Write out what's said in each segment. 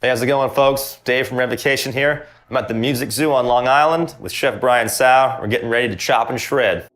Hey, how's it going, folks? Dave from Revocation here. I'm at the Music Zoo on Long Island with Chef Brian Tsao. We're getting ready to chop and shred.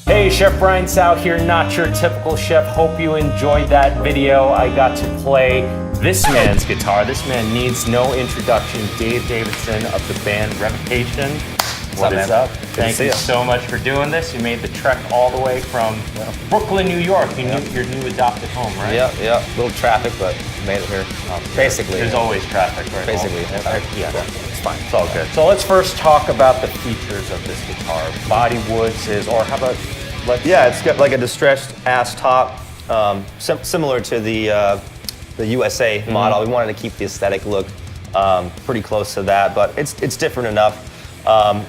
Hey, Chef Brian Tsao here, not your typical chef. Hope you enjoyed that video. I got to play this man's guitar. This man needs no introduction. Dave Davidson of the band Revocation. What is up? Thank you so much for doing this. You made the trek all the way from Brooklyn, New York. Your new adopted home, right? Yeah. Little traffic, but made it here. Basically. There's always traffic, right? Basically. It's fine. It's all good. So let's first talk about the features of this guitar. Body woods is, or how about it's got like a distressed ass top, similar to the USA model. We wanted to keep the aesthetic look pretty close to that, but it's different enough.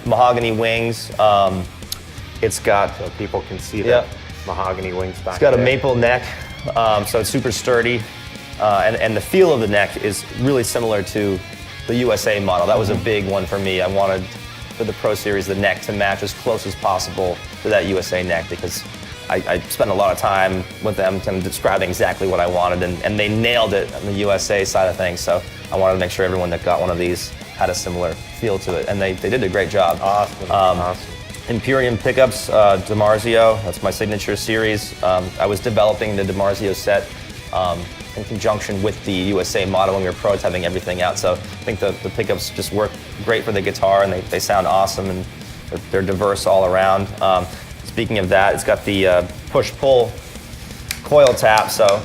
Mahogany wings. It's got, so people can see the mahogany wings back. It's got a maple neck, so it's super sturdy, and the feel of the neck is really similar to the USA model. That was a big one for me. I wanted, for the Pro Series, the neck to match as close as possible to that USA neck, because I spent a lot of time with them kind of describing exactly what I wanted, and they nailed it on the USA side of things. So I wanted to make sure everyone that got one of these had a similar feel to it, and they did a great job. Awesome. Imperium pickups, DiMarzio, that's my signature series. I was developing the DiMarzio set in conjunction with the USA model when we were prototyping everything out. So I think the pickups just work great for the guitar, and they sound awesome, and they're diverse all around. Speaking of that, it's got the push-pull coil tap, so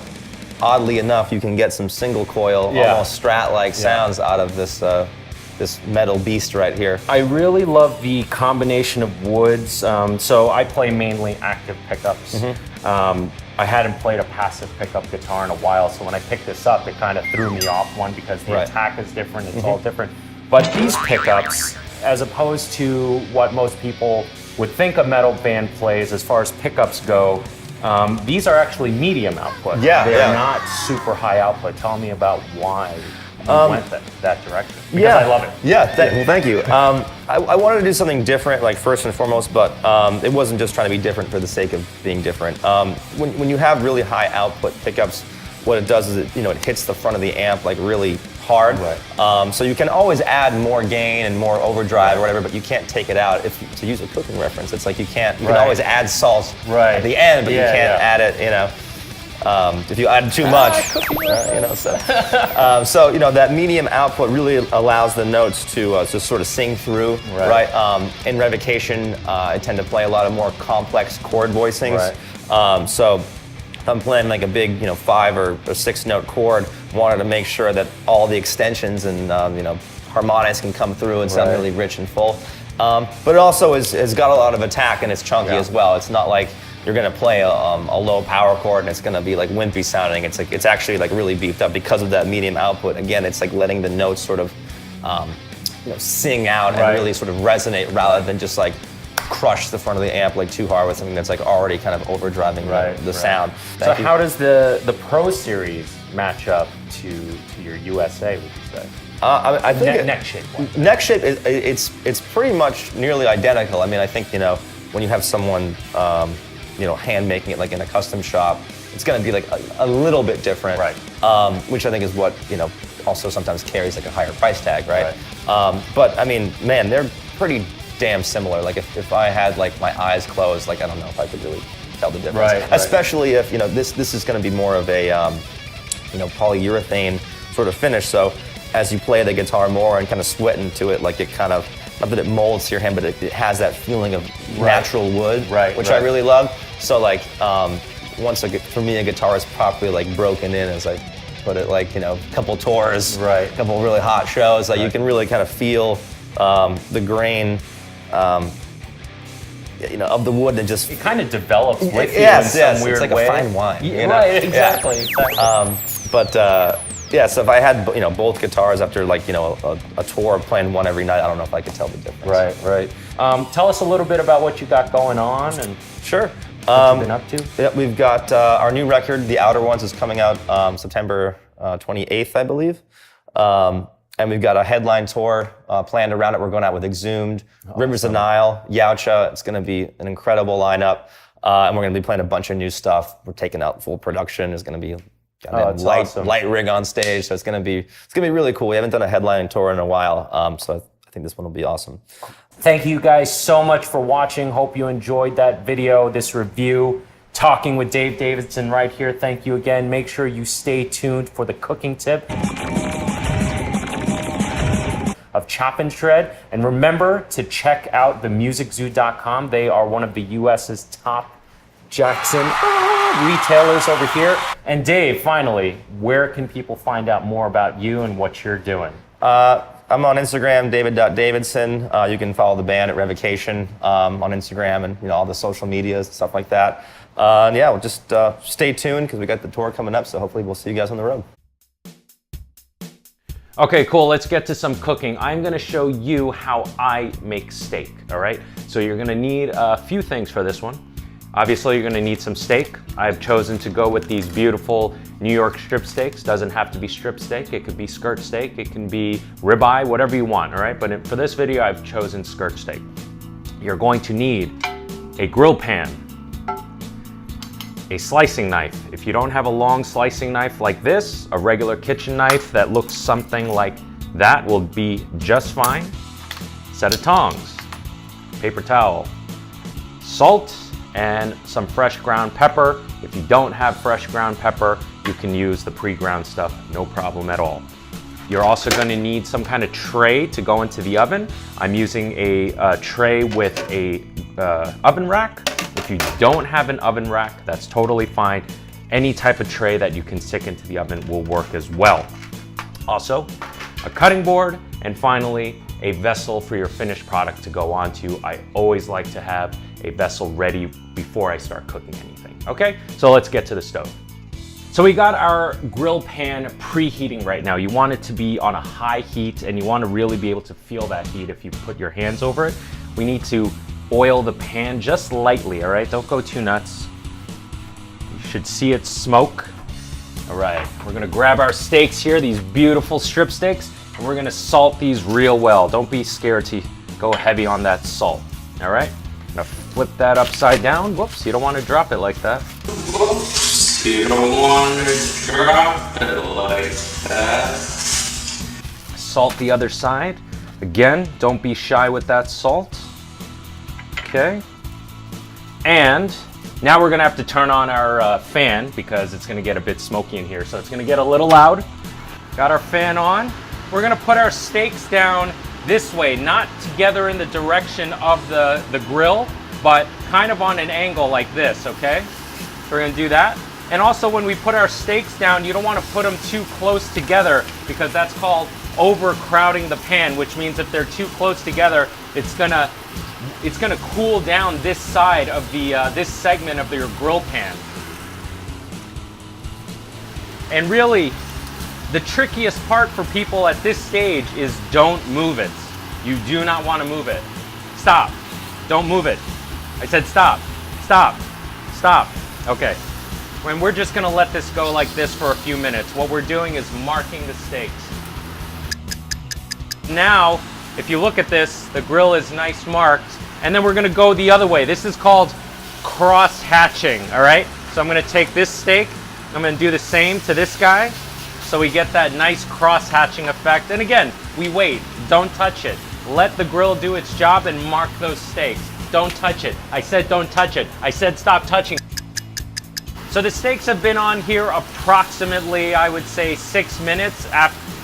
oddly enough, you can get some single coil, almost Strat-like sounds out of this this metal beast right here. I really love the combination of woods. So I play mainly active pickups. I hadn't played a passive pickup guitar in a while, so when I picked this up, it kind of threw me off one, because the attack is different, it's all different. But these pickups, as opposed to what most people would think a metal band plays as far as pickups go, these are actually medium output. They're not super high output. Tell me about why you went that direction. Because I love it. Thank you. I wanted to do something different, like first and foremost, but it wasn't just trying to be different for the sake of being different. When you have really high output pickups, what it does is it hits the front of the amp like really hard. So you can always add more gain and more overdrive or whatever, but you can't take it out. To use a cooking reference, it's like you can always add salt at the end, but you can't add it, if you add too much, so that medium output really allows the notes to just sort of sing through, In Revocation, I tend to play a lot of more complex chord voicings, so if I'm playing like a big, 5 or 6 note chord, wanted to make sure that all the extensions and harmonics can come through and sound really rich and full. But it also has got a lot of attack, and it's chunky as well. It's not like you're gonna play a low power chord and it's gonna be like wimpy sounding. It's like it's actually like really beefed up because of that medium output. Again, it's like letting the notes sort of sing out and really sort of resonate rather than just like crush the front of the amp like too hard with something that's like already kind of overdriving the sound. So how does the Pro Series match up to your USA, would you say? I think neck shape. Neck shape it's pretty much nearly identical. I mean, I think when you have someone hand making it like in a custom shop, it's going to be like a little bit different, right? Which I think is what also sometimes carries like a higher price tag, right? But I mean, man, they're pretty damn similar. Like if I had like my eyes closed, like I don't know if I could really tell the difference. Especially if this is going to be more of a polyurethane sort of finish. So as you play the guitar more and kind of sweat into it, like it kind of, not that it molds to your hand, but it has that feeling of natural wood, which I really love. So like once for me a guitar is properly like broken in, as I put it, like a couple tours, a couple really hot shows, like you can really kind of feel the grain of the wood, and just it kind of develops with you in some weird it's like way. a fine wine. Right, exactly. So if I had both guitars after like a tour of playing one every night, I don't know if I could tell the difference. Right. Tell us a little bit about what you got going on and sure. What you've been up to. Yeah, we've got our new record, The Outer Ones, is coming out September 28th, I believe. And we've got a headline tour planned around it. We're going out with Exhumed, Rivers of Nile, Yautja. It's going to be an incredible lineup. And we're going to be playing a bunch of new stuff. We're taking out full production. There's going to be light rig on stage. So it's going to be really cool. We haven't done a headline tour in a while. So I think this one will be awesome. Thank you guys so much for watching. Hope you enjoyed that video, this review, talking with Dave Davidson right here. Thank you again. Make sure you stay tuned for the cooking tip of Chop and Shred. And remember to check out themusiczoo.com. They are one of the US's top Jackson retailers over here. And Dave, finally, where can people find out more about you and what you're doing? I'm on Instagram, david.davidson. You can follow the band at Revocation on Instagram and all the social medias and stuff like that. And yeah, we'll just stay tuned because we got the tour coming up, so hopefully we'll see you guys on the road. Okay, cool. Let's get to some cooking. I'm gonna show you how I make steak, all right? So you're gonna need a few things for this one. Obviously, you're gonna need some steak. I've chosen to go with these beautiful New York strip steaks. Doesn't have to be strip steak. It could be skirt steak. It can be ribeye, whatever you want, all right? But for this video, I've chosen skirt steak. You're going to need a grill pan, a slicing knife. If you don't have a long slicing knife like this, a regular kitchen knife that looks something like that will be just fine. Set of tongs, paper towel, salt, and some fresh ground pepper. If you don't have fresh ground pepper, you can use the pre-ground stuff, no problem at all. You're also going to need some kind of tray to go into the oven. I'm using a tray with a oven rack. If you don't have an oven rack, that's totally fine. Any type of tray that you can stick into the oven will work as well. Also, a cutting board, and finally, a vessel for your finished product to go onto. I always like to have a vessel ready before I start cooking anything. Okay, so let's get to the stove. So we got our grill pan preheating right now. You want it to be on a high heat, and you want to really be able to feel that heat if you put your hands over it. We need to oil the pan just lightly, all right? Don't go too nuts. You should see it smoke. All right, we're gonna grab our steaks here, these beautiful strip steaks, and we're gonna salt these real well. Don't be scared to go heavy on that salt, all right? I'm gonna flip that upside down. Whoops, you don't wanna drop it like that. Whoops, you don't wanna drop it like that. Salt the other side. Again, don't be shy with that salt. Okay. And now we're gonna have to turn on our fan because it's gonna get a bit smoky in here. So it's gonna get a little loud. Got our fan on. We're gonna put our steaks down this way, not together in the direction of the grill, but kind of on an angle like this, okay? So we're gonna do that. And also when we put our steaks down, you don't wanna put them too close together because that's called overcrowding the pan, which means if they're too close together, it's gonna it's gonna cool down this side of the, this segment of your grill pan. And really, the trickiest part for people at this stage is don't move it. You do not want to move it. Stop. Don't move it. I said stop. Stop. Stop. Okay. And we're just going to let this go like this for a few minutes. What we're doing is marking the steaks. Now, if you look at this, the grill is nice marked. And then we're going to go the other way. This is called cross-hatching, all right? So I'm going to take this steak. I'm going to do the same to this guy. So we get that nice cross-hatching effect. And again, we wait. Don't touch it. Let the grill do its job and mark those steaks. Don't touch it. I said don't touch it. I said stop touching. So the steaks have been on here approximately, I would say, 6 minutes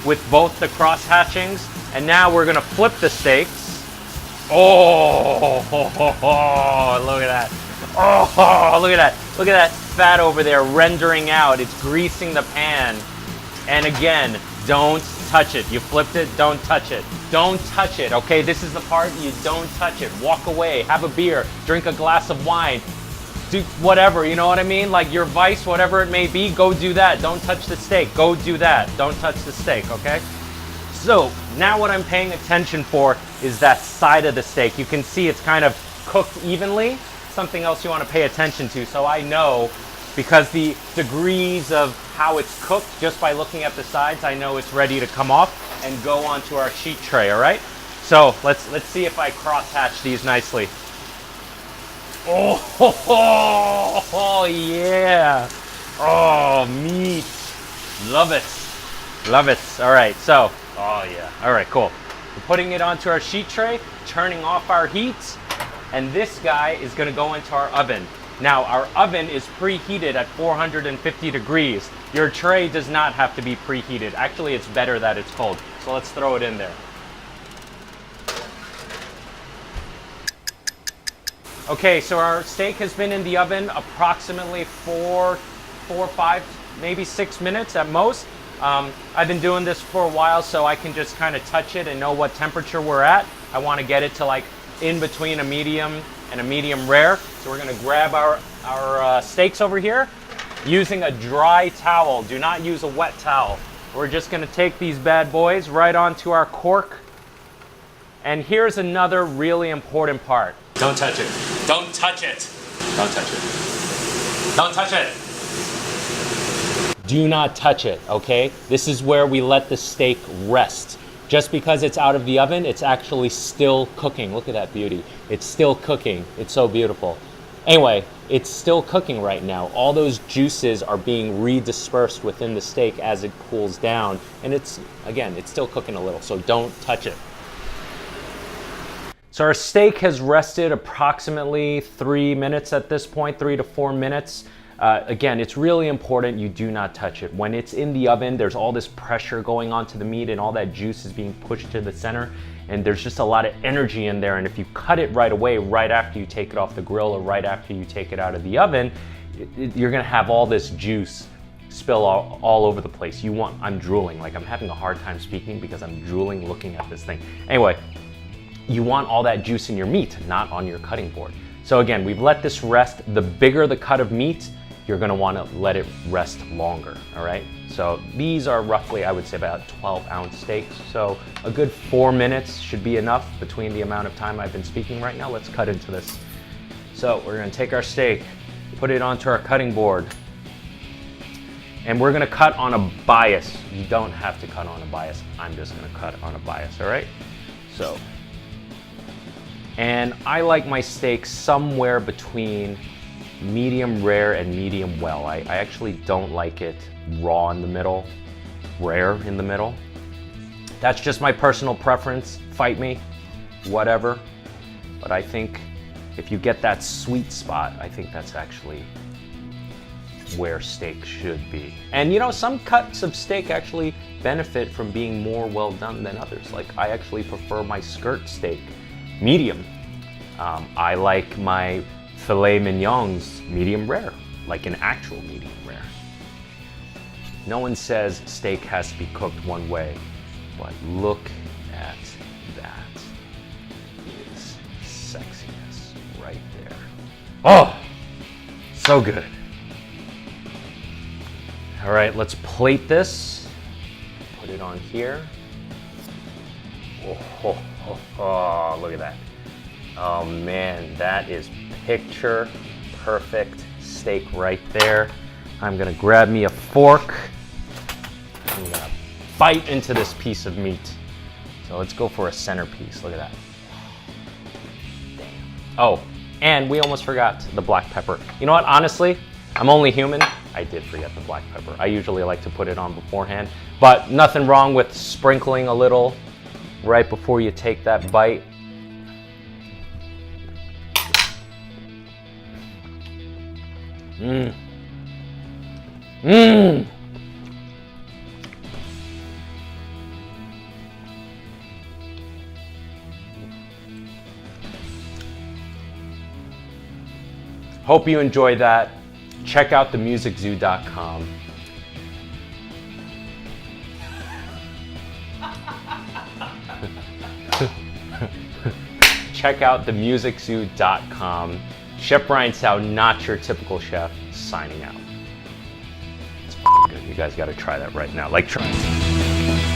with both the cross-hatchings. And now we're going to flip the steaks. Oh, look at that. Oh, look at that. Look at that fat over there rendering out. It's greasing the pan. And again, don't touch it. You flipped it, don't touch it. Don't touch it, okay? This is the part you don't touch it. Walk away, have a beer, drink a glass of wine, do whatever, you know what I mean? Like your vice, whatever it may be, go do that. Don't touch the steak, go do that. Don't touch the steak, okay? So now what I'm paying attention for is that side of the steak. You can see it's kind of cooked evenly. Something else you want to pay attention to. So I know, because the degrees of how it's cooked, just by looking at the sides, I know it's ready to come off and go onto our sheet tray, all right? So let's see if I cross-hatch these nicely. Oh, yeah. Oh, meat. Love it. Love it. All right, so, oh yeah. All right, cool. We're putting it onto our sheet tray, turning off our heat, and this guy is gonna go into our oven. Now, our oven is preheated at 450 degrees. Your tray does not have to be preheated. Actually, it's better that it's cold. So let's throw it in there. Okay, so our steak has been in the oven approximately four, 5, maybe 6 minutes at most. I've been doing this for a while, so I can just kind of touch it and know what temperature we're at. I want to get it to like in between a medium and a medium rare. So we're going to grab our steaks over here using a dry towel. Do not use a wet towel. We're just going to take these bad boys right onto our cork. And here's another really important part. Don't touch it. Don't touch it. Don't touch it. Don't touch it. Do not touch it, okay? This is where we let the steak rest. Just because it's out of the oven, it's actually still cooking. Look at that beauty. It's still cooking. It's so beautiful. Anyway, it's still cooking right now. All those juices are being redispersed within the steak as it cools down. And it's, again, it's still cooking a little, so don't touch it. So our steak has rested approximately 3 minutes at this point, 3 to 4 minutes. Again, it's really important you do not touch it. When it's in the oven, there's all this pressure going onto the meat and all that juice is being pushed to the center, and there's just a lot of energy in there. And if you cut it right away, right after you take it off the grill or right after you take it out of the oven, you're gonna have all this juice spill all over the place. I'm drooling, like I'm having a hard time speaking because I'm drooling looking at this thing. Anyway, you want all that juice in your meat, not on your cutting board. So again, we've let this rest. The bigger the cut of meat, you're gonna wanna let it rest longer, all right? So these are roughly, I would say, about 12-ounce steaks. So a good 4 minutes should be enough between the amount of time I've been speaking right now. Let's cut into this. So we're gonna take our steak, put it onto our cutting board, and we're gonna cut on a bias. You don't have to cut on a bias. I'm just gonna cut on a bias, all right? So, and I like my steak somewhere between medium rare and medium well. I actually don't like it raw in the middle, rare in the middle. That's just my personal preference. Fight me, whatever. But I think if you get that sweet spot, I think that's actually where steak should be. And you know, some cuts of steak actually benefit from being more well done than others. Like I actually prefer my skirt steak medium. I like my filet mignons medium rare, like an actual medium rare. No one says steak has to be cooked one way, but look at that. It is sexy. Oh, so good. All right, let's plate this. Put it on here. Oh, look at that. Oh man, that is picture perfect steak right there. I'm gonna grab me a fork. I'm gonna bite into this piece of meat. So let's go for a centerpiece. Look at that. Damn. Oh, and we almost forgot the black pepper. You know what, honestly, I'm only human. I did forget the black pepper. I usually like to put it on beforehand, but nothing wrong with sprinkling a little right before you take that bite. Mmm. Mmm. Hope you enjoyed that. Check out themusiczoo.com. Check out themusiczoo.com. Chef Brian Tsao, not your typical chef, signing out. It's good. You guys got to try that right now. Like, try it.